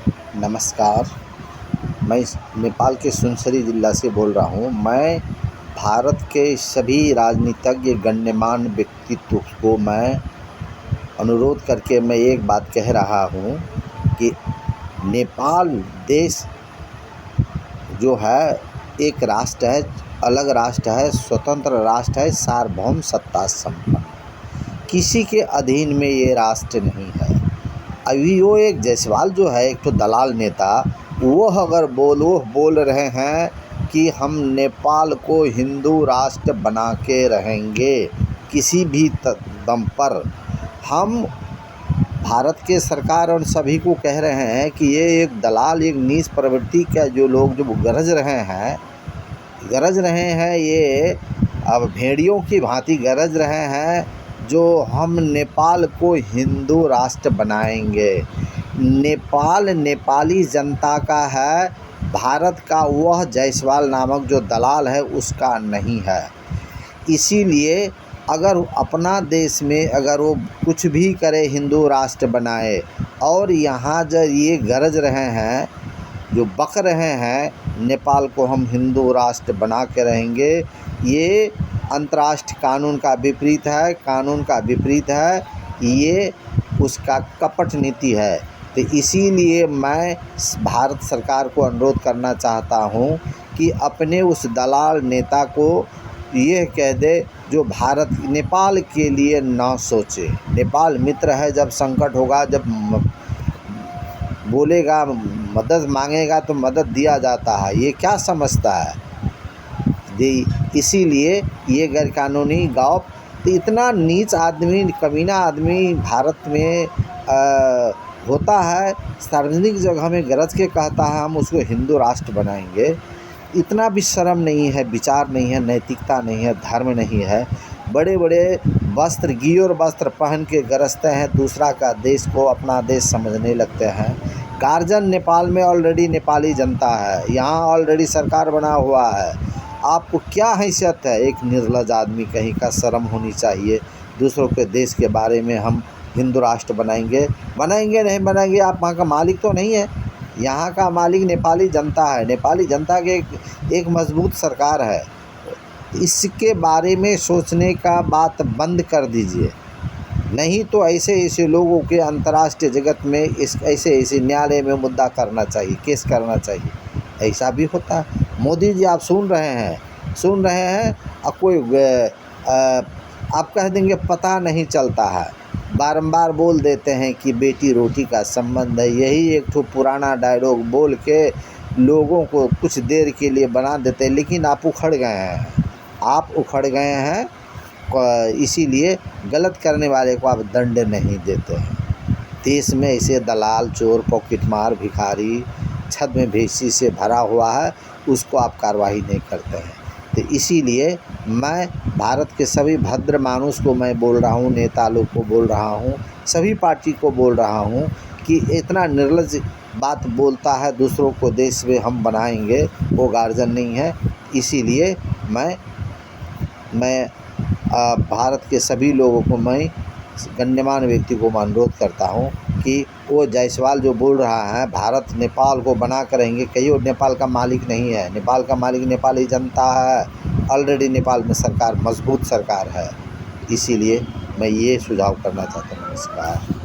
नमस्कार। मैं नेपाल के सुनसरी ज़िला से बोल रहा हूँ। मैं भारत के सभी राजनीतिज्ञ गण्यमान्य व्यक्तित्व को मैं अनुरोध करके मैं एक बात कह रहा हूँ कि नेपाल देश जो है एक राष्ट्र है, अलग राष्ट्र है, स्वतंत्र राष्ट्र है, सार्वभौम सत्ता संपन्न, किसी के अधीन में ये राष्ट्र नहीं है। अभी वो एक जायसवाल जो है, एक तो दलाल नेता, वो अगर बोल रहे हैं कि हम नेपाल को हिंदू राष्ट्र बना के रहेंगे किसी भी दम पर। हम भारत के सरकार और सभी को कह रहे हैं कि ये एक दलाल, एक नीच प्रवृत्ति का जो लोग जो गरज रहे हैं ये अब भेड़ियों की भांति गरज रहे हैं, जो हम नेपाल को हिंदू राष्ट्र बनाएंगे। नेपाल नेपाली जनता का है, भारत का वह जायसवाल नामक जो दलाल है उसका नहीं है। इसीलिए अगर अपना देश में अगर वो कुछ भी करे, हिंदू राष्ट्र बनाए, और यहाँ जो ये गरज रहे हैं, जो बक रहे हैं नेपाल को हम हिंदू राष्ट्र बना के रहेंगे, ये अंतर्राष्ट्रीय कानून का विपरीत है, कानून का विपरीत है, ये उसका कपट नीति है। तो इसीलिए मैं भारत सरकार को अनुरोध करना चाहता हूँ कि अपने उस दलाल नेता को ये कह दे जो भारत नेपाल के लिए ना सोचे। नेपाल मित्र है, जब संकट होगा, जब बोलेगा, मदद मांगेगा तो मदद दिया जाता है। ये क्या समझता है? इसीलिए ये गैरकानूनी गाँव, तो इतना नीच आदमी, कमीना आदमी भारत में होता है, सार्वजनिक जगह में गरज के कहता है हम उसको हिंदू राष्ट्र बनाएंगे। इतना भी शर्म नहीं है, विचार नहीं है, नैतिकता नहीं है, धर्म नहीं है। बड़े बड़े वस्त्र, गियोर वस्त्र पहन के गरजते हैं, दूसरा का देश को अपना देश समझने लगते हैं। गार्जियन नेपाल में ऑलरेडी नेपाली जनता है, यहाँ ऑलरेडी सरकार बना हुआ है। आपको क्या हैसियत है? एक निर्लज आदमी कहीं का, शर्म होनी चाहिए। दूसरों के देश के बारे में हम हिंदू राष्ट्र बनाएंगे नहीं बनाएंगे, आप वहाँ का मालिक तो नहीं है। यहाँ का मालिक नेपाली जनता है, नेपाली जनता के एक मजबूत सरकार है। इसके बारे में सोचने का बात बंद कर दीजिए, नहीं तो ऐसे लोगों के अंतर्राष्ट्रीय जगत में ऐसे न्यायालय में मुद्दा करना चाहिए, केस करना चाहिए। ऐसा भी होता है। मोदी जी आप सुन रहे हैं अब कोई आप कह देंगे पता नहीं चलता है, बारंबार बोल देते हैं कि बेटी रोटी का संबंध है। यही एक तो पुराना डायलॉग बोल के लोगों को कुछ देर के लिए बना देते हैं, लेकिन आप उखड़ गए हैं। इसीलिए गलत करने वाले को आप दंड नहीं देते हैं। देश में ऐसे दलाल, चोर, पॉकेटमार, भिखारी, छद में भेसी से भरा हुआ है, उसको आप कार्रवाई नहीं करते हैं। तो इसीलिए मैं भारत के सभी भद्र मानुष को मैं बोल रहा हूँ, नेता लोग को बोल रहा हूँ, सभी पार्टी को बोल रहा हूँ कि इतना निर्लज बात बोलता है, दूसरों को देश में हम बनाएंगे, वो गार्जियन नहीं है। इसीलिए मैं भारत के सभी लोगों को, मैं गण्यमान्य व्यक्ति को मैं अनुरोध करता हूँ कि वो जायसवाल जो बोल रहा है भारत नेपाल को बना कर रहेंगे, कहीं वो नेपाल का मालिक नहीं है। नेपाल का मालिक नेपाली जनता है। ऑलरेडी नेपाल में सरकार, मजबूत सरकार है। इसीलिए मैं ये सुझाव करना चाहता हूँ। नमस्कार।